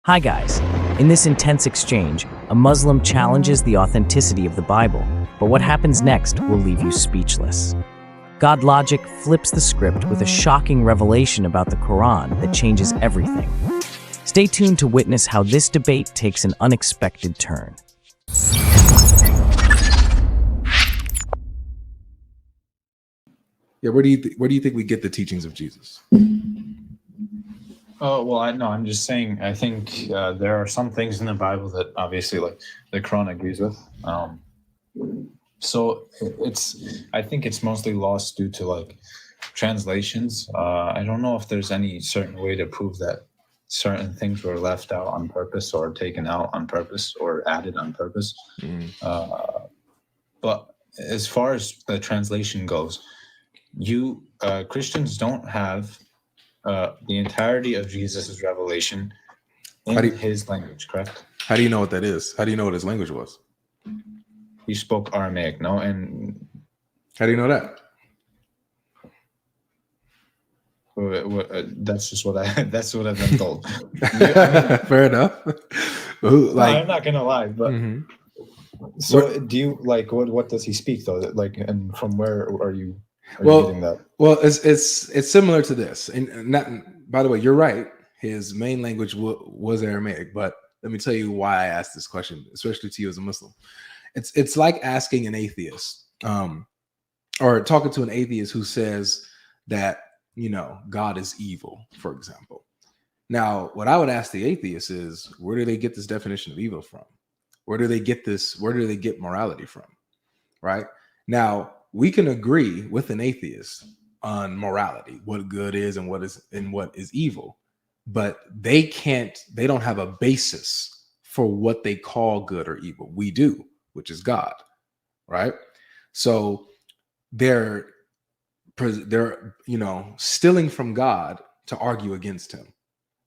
Hi guys. In this intense exchange, a Muslim challenges the authenticity of the Bible, but what happens next will leave you speechless. Godlogic flips the script with a shocking revelation about the Quran that changes everything. Stay tuned to witness how this debate takes an unexpected turn. Yeah, where do you think we get the teachings of Jesus? Oh, well, I'm just saying, I think there are some things in the Bible that obviously like the Quran agrees with. So I think it's mostly lost due to like translations. I don't know if there's any certain way to prove that certain things were left out on purpose or taken out on purpose or added on purpose. But as far as the translation goes, Christians don't have the entirety of Jesus' revelation in his language, correct? How do you know what that is? How do you know what his language was? He spoke Aramaic, no? And how do you know that? That's just what I've been told. Fair enough. I'm not gonna lie, but so do you like what does he speak though? Like, and from where are you getting that? Well, it's similar to this, and not. By the way, you're right. His main language was Aramaic, but let me tell you why I asked this question, especially to you as a Muslim. It's like asking an atheist, or talking to an atheist who says that God is evil, for example. Now, what I would ask the atheist is, where do they get this definition of evil from? Where do they get this? Where do they get morality from? Right now, we can agree with an atheist on morality, what good is and what is evil, but they don't have a basis for what they call good or evil. We do, which is God, right? So they're stealing from God to argue against him.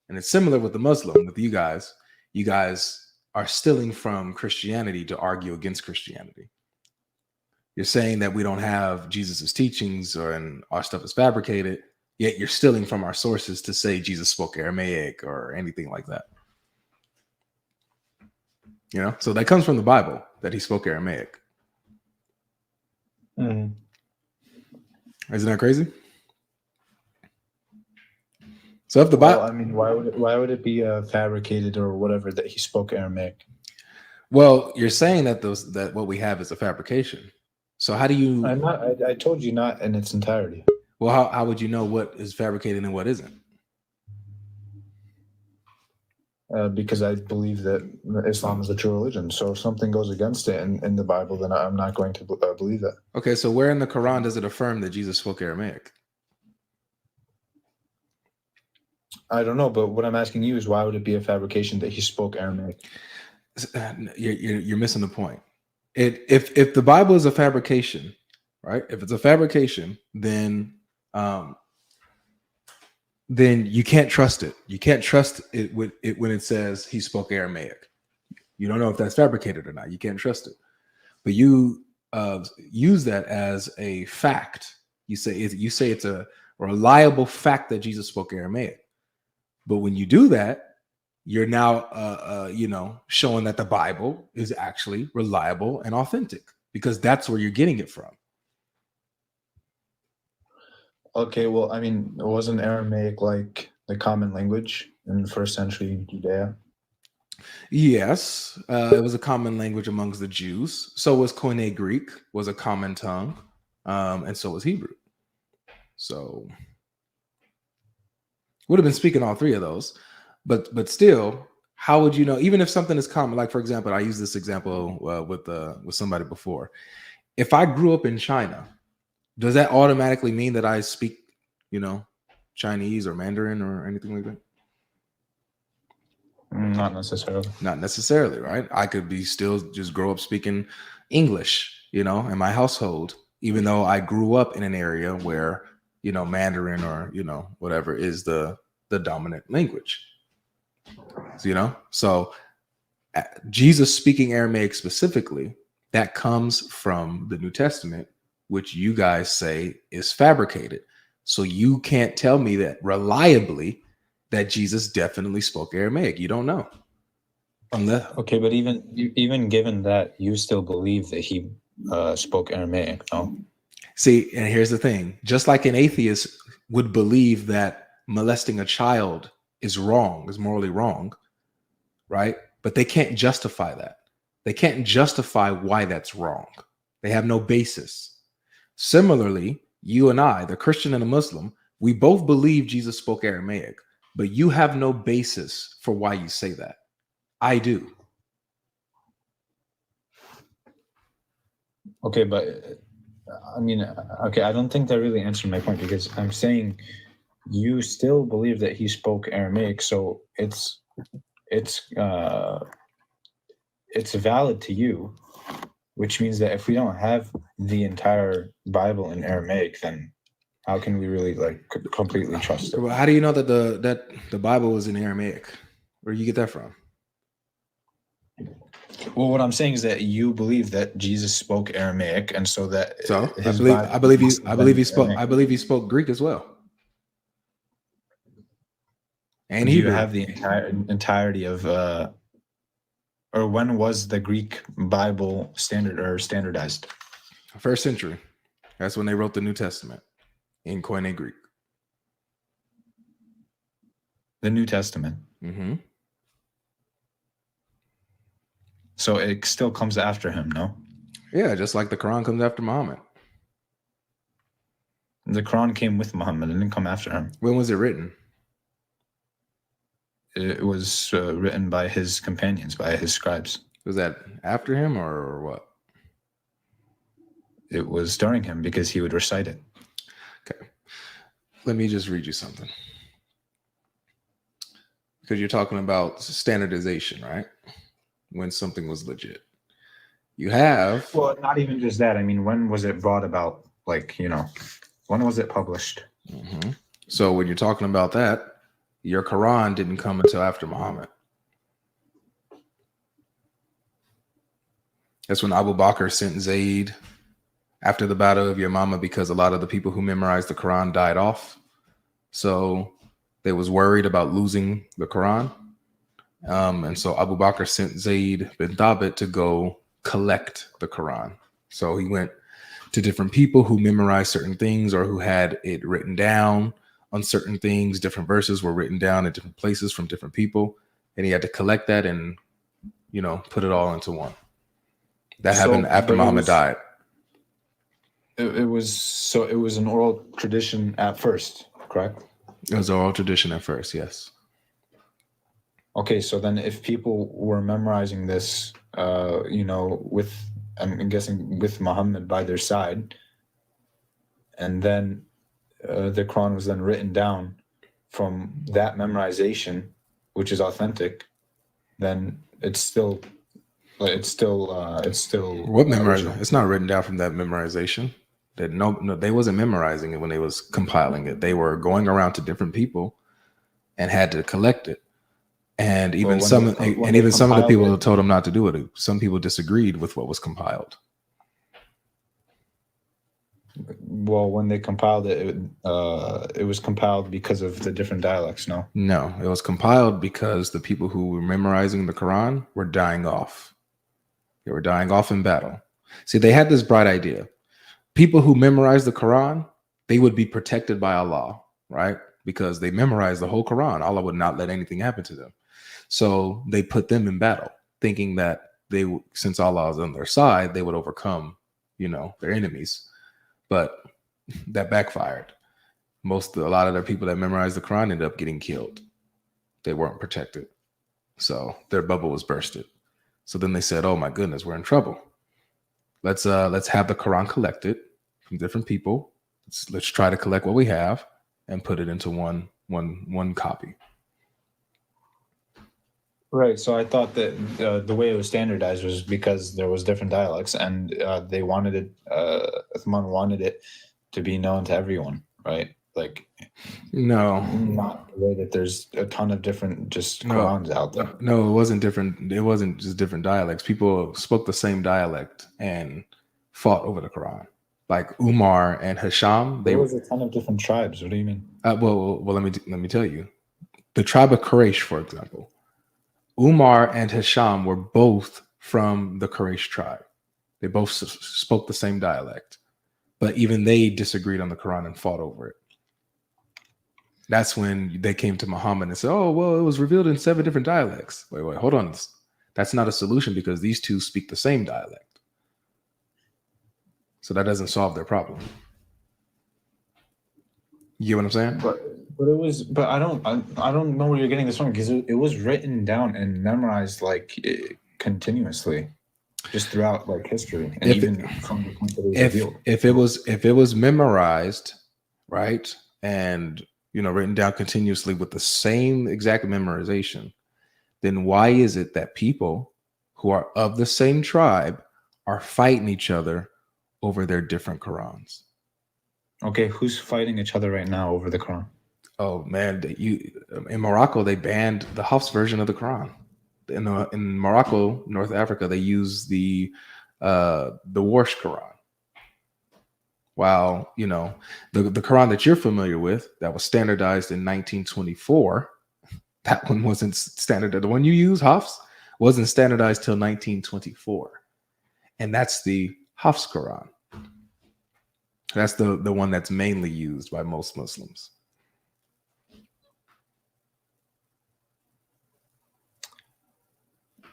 And it's similar with the Muslim, with you guys. You guys are stealing from Christianity to argue against Christianity. You're saying that we don't have Jesus's teachings and our stuff is fabricated, yet you're stealing from our sources to say Jesus spoke Aramaic or anything like that. So that comes from the Bible that he spoke Aramaic. Isn't that crazy? So if the Bible, why would it be fabricated or whatever that he spoke Aramaic? Well, you're saying that what we have is a fabrication. So how do you? I told you not in its entirety. Well, how would you know what is fabricated and what isn't? Because I believe that Islam is the true religion. So if something goes against it in the Bible, then I'm not going to believe that. Okay, so where in the Quran does it affirm that Jesus spoke Aramaic? I don't know, but what I'm asking you is, why would it be a fabrication that he spoke Aramaic? You're missing the point. If the Bible is a fabrication, right? If it's a fabrication, then you can't trust it. You can't trust it when it says he spoke Aramaic. You don't know if that's fabricated or not. You can't trust it. But you use that as a fact. You say it's a reliable fact that Jesus spoke Aramaic. But when you do that, you're now showing that the Bible is actually reliable and authentic, because that's where you're getting it from. Okay, well, wasn't Aramaic like the common language in the first century Judea? Yes, it was a common language amongst the Jews. So was Koine Greek, was a common tongue, and so was Hebrew. So would have been speaking all three of those, but still, how would you know? Even if something is common, like for example, I used this example with somebody before. If I grew up in China, does that automatically mean that I speak, Chinese or Mandarin or anything like that? Not necessarily. Not necessarily, right? I could be still just grow up speaking English, in my household, even though I grew up in an area where, Mandarin or, whatever is the dominant language. So Jesus speaking Aramaic specifically, that comes from the New Testament, which you guys say is fabricated. So you can't tell me that reliably that Jesus definitely spoke Aramaic. You don't know. Unless Okay, but even given that, you still believe that he spoke Aramaic, no? See, and here's the thing. Just like an atheist would believe that molesting a child is wrong, is morally wrong, right? But they can't justify that. They can't justify why that's wrong. They have no basis. Similarly, you and I, the Christian and the Muslim, we both believe Jesus spoke Aramaic, but you have no basis for why you say that. I do. Okay, but I mean, okay, I don't think that really answered my point, because I'm saying you still believe that he spoke Aramaic, so it's valid to you, which means that if we don't have the entire Bible in Aramaic, then how can we really like completely trust it? Well, how do you know that the Bible was in Aramaic? Where do you get that from? Well, what I'm saying is that you believe that Jesus spoke Aramaic, and so that So I his believe Bible I believe he must have I believe been he spoke Aramaic. I believe he spoke Greek as well. And Do you Hebrew. have the entirety of or when was the Greek Bible standardized? First century. That's when they wrote the New Testament in Koine Greek. The New Testament. Mm-hmm. So it still comes after him, no? Yeah, just like the Quran comes after Muhammad. The Quran came with Muhammad, it didn't come after him. When was it written? It was written by his companions, by his scribes. Was that after him or what? It was during him, because he would recite it. Okay. Let me just read you something. Because you're talking about standardization, right? When something was legit. You have... Well, not even just that. I mean, when was it brought about? Like, when was it published? Mm-hmm. So when you're talking about that, your Quran didn't come until after Muhammad. That's when Abu Bakr sent Zayd after the Battle of Yamama, because a lot of the people who memorized the Quran died off. So they was worried about losing the Quran. And so Abu Bakr sent Zayd bin Thabit to go collect the Quran. So he went to different people who memorized certain things or who had it written down on certain things. Different verses were written down in different places from different people. And he had to collect that and, put it all into one. That happened after Muhammad died. It was an oral tradition at first, correct? It was an oral tradition at first, yes. Okay, so then if people were memorizing this, with, I'm guessing, with Muhammad by their side, and then the Quran was then written down from that memorization, which is authentic, then it's still what memorization? It's not written down from that memorization. That no, they wasn't memorizing it when they was compiling it. They were going around to different people and had to collect it. And even some of the people told them not to do it. Some people disagreed with what was compiled. Well, when they compiled it, it was compiled because of the different dialects, no? No, it was compiled because the people who were memorizing the Quran were dying off. They were dying off in battle. See, they had this bright idea. People who memorize the Quran, they would be protected by Allah, right? Because they memorized the whole Quran. Allah would not let anything happen to them. So they put them in battle, thinking that since Allah is on their side, they would overcome, their enemies. But that backfired. A lot of the people that memorized the Quran ended up getting killed. They weren't protected. So their bubble was bursted. So then they said, oh my goodness, we're in trouble. Let's have the Quran collected from different people. Let's try to collect what we have and put it into one copy. Right. So I thought that the way it was standardized was because there was different dialects, and they wanted it. Uthman wanted it to be known to everyone, right? Like, no, not the way that there's a ton of different Qurans out there. No, it wasn't different. It wasn't just different dialects. People spoke the same dialect and fought over the Quran. Like Umar and Hisham, There was a ton of different tribes. What do you mean? Well, let me tell you. the tribe of Quraysh, for example, Umar and Hisham were both from the Quraysh tribe. They both spoke the same dialect, but even they disagreed on the Quran and fought over it. That's when they came to Muhammad and said, oh, well, it was revealed in 7 different dialects. Wait, hold on. That's not a solution because these two speak the same dialect. So that doesn't solve their problem. You get what I'm saying? But I don't know where you're getting this from, because it was written down and memorized like continuously, just throughout like history, and even from the point that it was revealed. If it was memorized, right, and written down continuously with the same exact memorization, then why is it that people who are of the same tribe are fighting each other over their different Qurans? Okay, who's fighting each other right now over the Quran? Oh man, in Morocco they banned the Hafs version of the Quran. In Morocco, North Africa, they use the Warsh Quran. While the Quran that you're familiar with, that was standardized in 1924, that one wasn't standard. The one you use, Hafs, wasn't standardized till 1924, and that's the Hafs Quran. That's the one that's mainly used by most Muslims.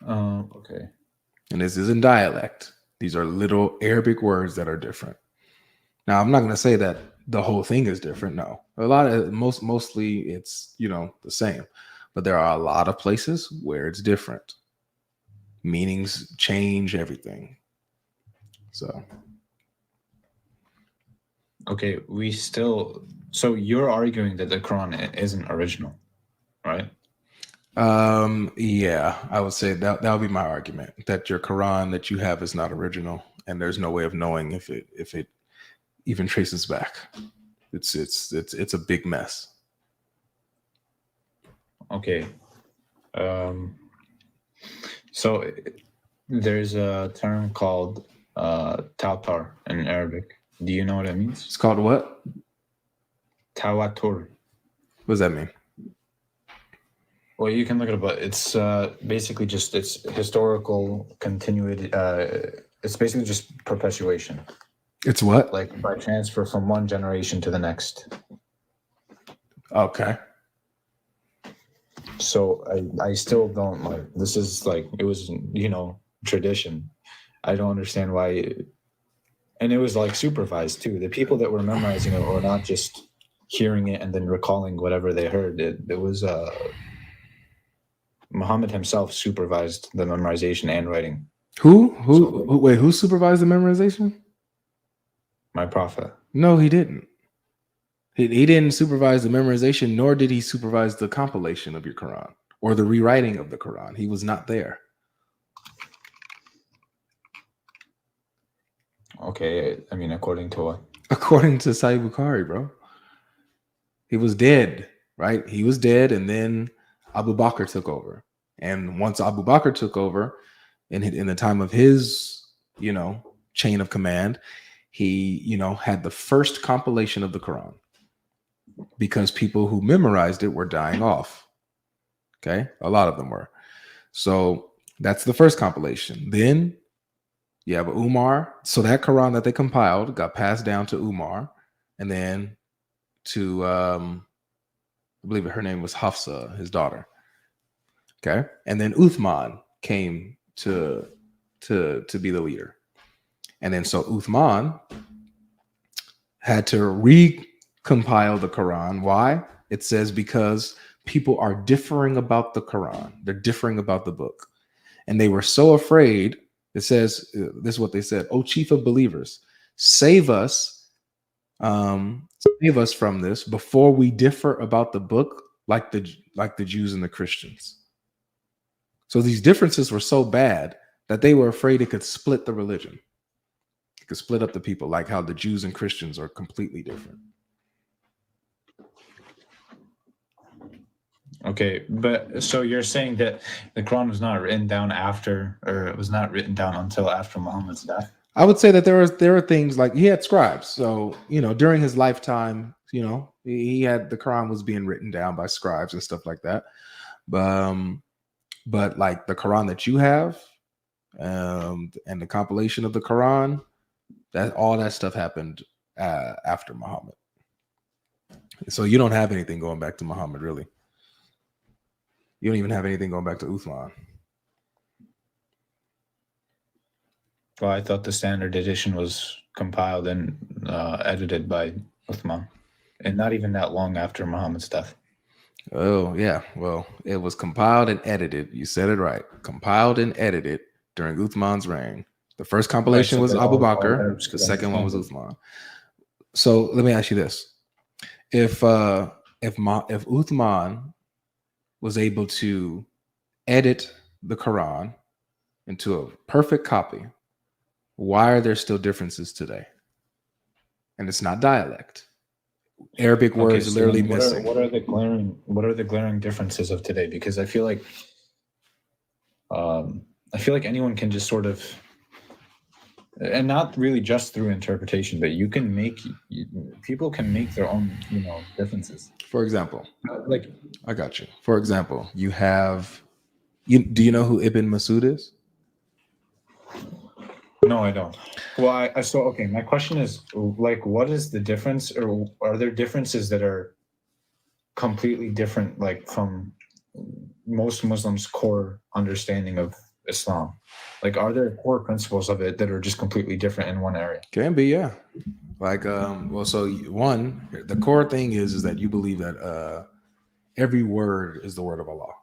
Okay. And this is in dialect. These are little Arabic words that are different. Now, I'm not going to say that the whole thing is different. No, mostly it's the same, but there are a lot of places where it's different. Meanings change, everything. So. Okay, so you're arguing that the Quran isn't original, right? Yeah, I would say that would be my argument, that your Quran that you have is not original, and there's no way of knowing if it even traces back. It's a big mess. Okay. So there's a term called tawtar in Arabic. Do you know what it means? It's called what? Tawatur. What does that mean? Well, you can look it up, but it's basically just it's historical continuity. It's basically just perpetuation. It's what? Like by transfer from one generation to the next. Okay. So I still don't like, this is like, it was, tradition. I don't understand why. And it was like supervised too. The people that were memorizing it were not just hearing it and then recalling whatever they heard. It was Muhammad himself supervised the memorization and writing. Who supervised the memorization? My prophet. No, he didn't. He didn't supervise the memorization, nor did he supervise the compilation of your Quran or the rewriting of the Quran. He was not there. Okay, I mean, according to what? According to Sahih Bukhari, bro. He was dead, right? He was dead, and then Abu Bakr took over. And once Abu Bakr took over, in the time of his, chain of command, he, had the first compilation of the Quran, because people who memorized it were dying off. Okay, a lot of them were. So that's the first compilation. Then but Umar, so that Quran that they compiled got passed down to Umar, and then to I believe her name was Hafsa, his daughter. Okay, and then Uthman came to be the leader, and then so Uthman had to recompile the Quran. Why? It says because people are differing about the Quran. They're differing about the book, and they were so afraid. It says, this is what they said: "O chief of believers, save us from this before we differ about the book like the Jews and the Christians." So these differences were so bad that they were afraid it could split the religion. It could split up the people, like how the Jews and Christians are completely different. Okay, but so you're saying that the Quran was not written down after, or it was not written down until after Muhammad's death? I would say that there are things like he had scribes. So, during his lifetime, He had the Quran was being written down by scribes and stuff like that. But like the Quran that you have, and the compilation of the Quran, that all that stuff happened after Muhammad. So you don't have anything going back to Muhammad, really. You don't even have anything going back to Uthman. Well, I thought the standard edition was compiled and edited by Uthman, and not even that long after Muhammad's death. Oh, yeah. Well, it was compiled and edited. You said it right. Compiled and edited during Uthman's reign. The first compilation was Abu Bakr. The second one was Uthman. So let me ask you this: if Uthman was able to edit the Quran into a perfect copy, why are there still differences today? And it's not dialect. Arabic words so literally what missing. What are the glaring differences of today? Because I feel like anyone can just sort of, and not really just through interpretation, but people can make their own, differences. For example, Like, I got you. For example, do you know who Ibn Masud is? no, I don't. Well, my question is, like, what is the difference, or are there differences that are completely different, like, from most Muslims' core understanding of Islam? Like, are there core principles of it that are just completely different in one area? Can be, yeah. Like, one, the core thing is that you believe that every word is the word of Allah.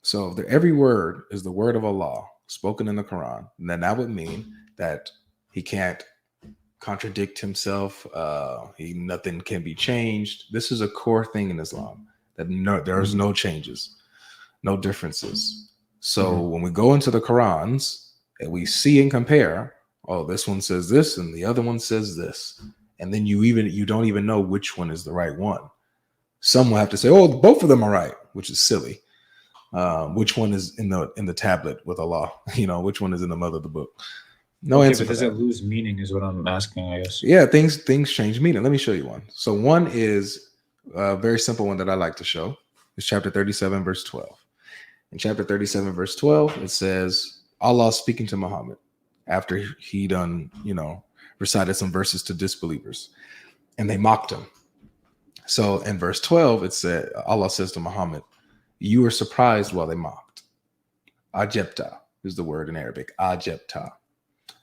So if every word is the word of Allah spoken in the Quran, then that would mean that he can't contradict himself. Nothing can be changed. This is a core thing in Islam, that there's no changes, no differences. So when we go into the Qurans and we see and compare, oh, this one says this and the other one says this, and then you don't even know which one is the right one. Some will have to say, oh, both of them are right, which is silly. Which one is in the tablet with Allah? Which one is in the mother of the book? No answer. But does it lose meaning is what I'm asking, I guess. Yeah, things change meaning. Let me show you one. So one is a very simple one that I like to show. It's chapter 37, verse 12. In chapter 37, verse 12, it says, Allah speaking to Muhammad after he done, recited some verses to disbelievers, and they mocked him. So in verse 12, it said, Allah says to Muhammad, you were surprised while they mocked. Ajebta is the word in Arabic. Ajebta.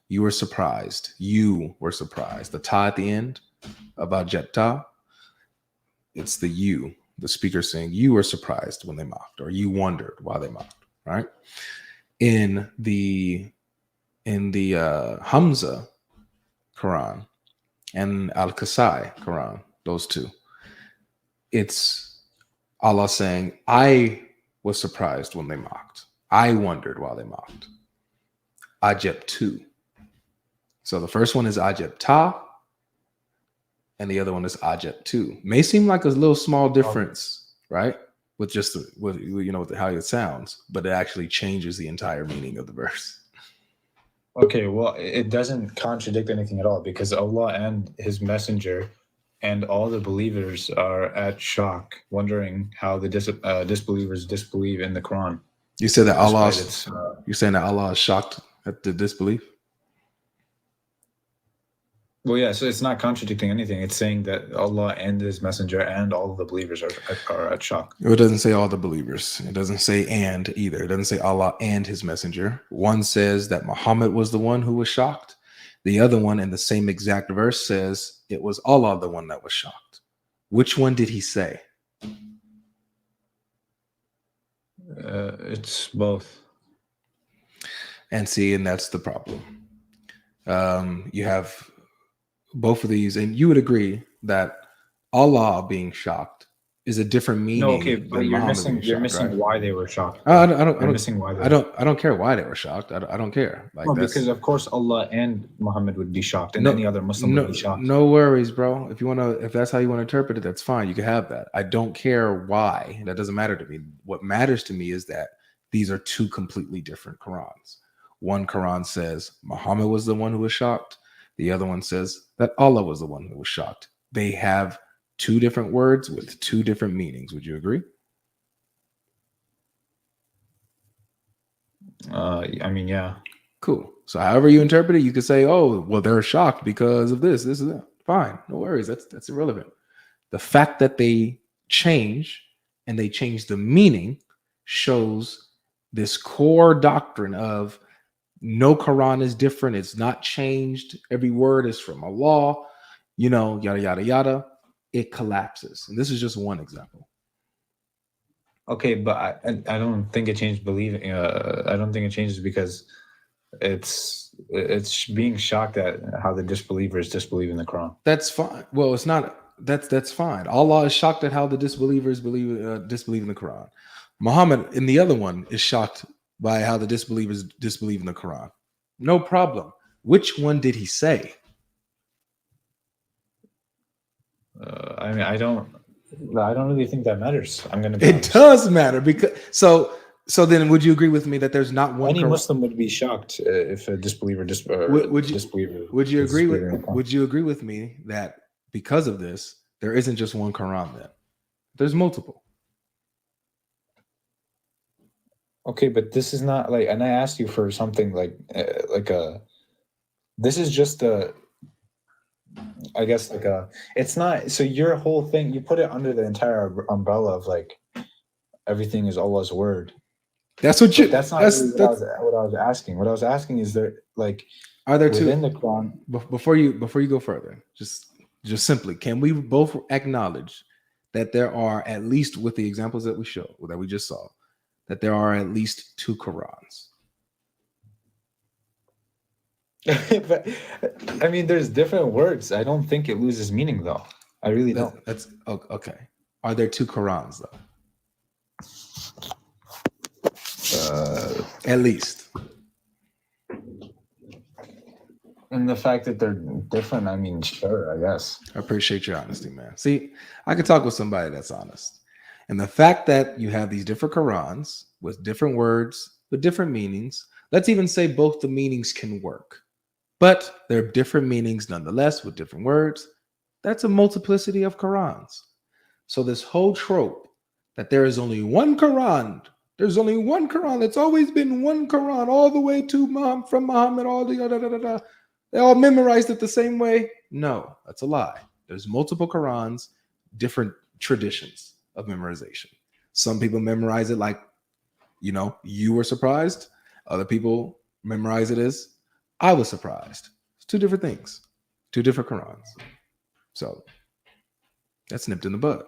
You were surprised. You were surprised. The ta at the end of Ajebta, it's the you, the speaker saying, you were surprised when they mocked, or you wondered why they mocked, right? In the Hamza Quran and Al-Kasai Quran, those two, it's Allah saying, I was surprised when they mocked. I wondered while they mocked. Ajeb 2. So the first one is Ajeb Ta, and the other one is Ajeb 2. May seem like a little small difference, right? With how it sounds, but it actually changes the entire meaning of the verse. Okay, well, it doesn't contradict anything at all, because Allah and His Messenger and all the believers are at shock, wondering how the disbelievers disbelieve in the Quran. You said that Allah. You're saying that Allah is shocked at the disbelief. Well, yeah. So it's not contradicting anything. It's saying that Allah and His Messenger and all of the believers are at shock. It doesn't say all the believers. It doesn't say and either. It doesn't say Allah and His Messenger. One says that Muhammad was the one who was shocked. The other one in the same exact verse says it was Allah the one that was shocked. Which one did he say? It's both. And that's the problem. You have both of these, and you would agree that Allah being shocked is a different meaning. No, okay, but you're missing right? Why they were shocked. I don't care why they were shocked. I don't care. Because of course Allah and Muhammad would be shocked, and any other Muslim would be shocked. No worries, bro. If that's how you want to interpret it, that's fine. You can have that. I don't care why. That doesn't matter to me. What matters to me is that these are two completely different Qurans. One Quran says Muhammad was the one who was shocked. The other one says that Allah was the one who was shocked. They have two different words with two different meanings. Would you agree? I mean, yeah. Cool. So however you interpret it, you could say, oh, well, they're shocked because of this is that. Fine. No worries. That's irrelevant. The fact that they change and they change the meaning shows this core doctrine of no Quran is different. It's not changed. Every word is from Allah, yada, yada, yada. It collapses. And this is just one example. Okay, but I don't think it changed believing. I don't think it changes because it's being shocked at how the disbelievers disbelieve in the Quran. That's fine. Well, it's not. That's fine. Allah is shocked at how the disbelievers disbelieve in the Quran. Muhammad, in the other one, is shocked by how the disbelievers disbelieve in the Quran. No problem. Which one did he say? I mean, I don't really think that matters. I'm going to. It does matter because so then would you agree with me that there's not one? Any Muslim would be shocked if a disbeliever would you agree with me that because of this there isn't just one Quran then? There's multiple. Okay, but this is not like, and I asked you for something this is just it's not, so your whole thing, you put it under the entire umbrella of like, everything is Allah's word. That's what you, that's not really what I was asking. What I was asking is there, like, are there two within the Quran? Before you go further, just simply, can we both acknowledge that there are, at least with the examples that we just saw, that there are at least two Qurans? But I mean, there's different words. I don't think it loses meaning, though. I really don't. That's okay. Are there two Qurans though? At least. And the fact that they're different, I mean, sure, I guess. I appreciate your honesty, man. See, I could talk with somebody that's honest. And the fact that you have these different Qurans with different words, with different meanings, let's even say both the meanings can work, but they're different meanings nonetheless with different words. That's a multiplicity of Qurans. So this whole trope that there is only one Quran, there's only one Quran, it's always been one Quran all the way to Muhammad, from Muhammad, all the they all memorized it the same way. No, that's a lie. There's multiple Qurans, different traditions of memorization. Some people memorize it like, you were surprised. Other people memorize it as I was surprised. It's two different things, two different Qurans. So that's nipped in the bud.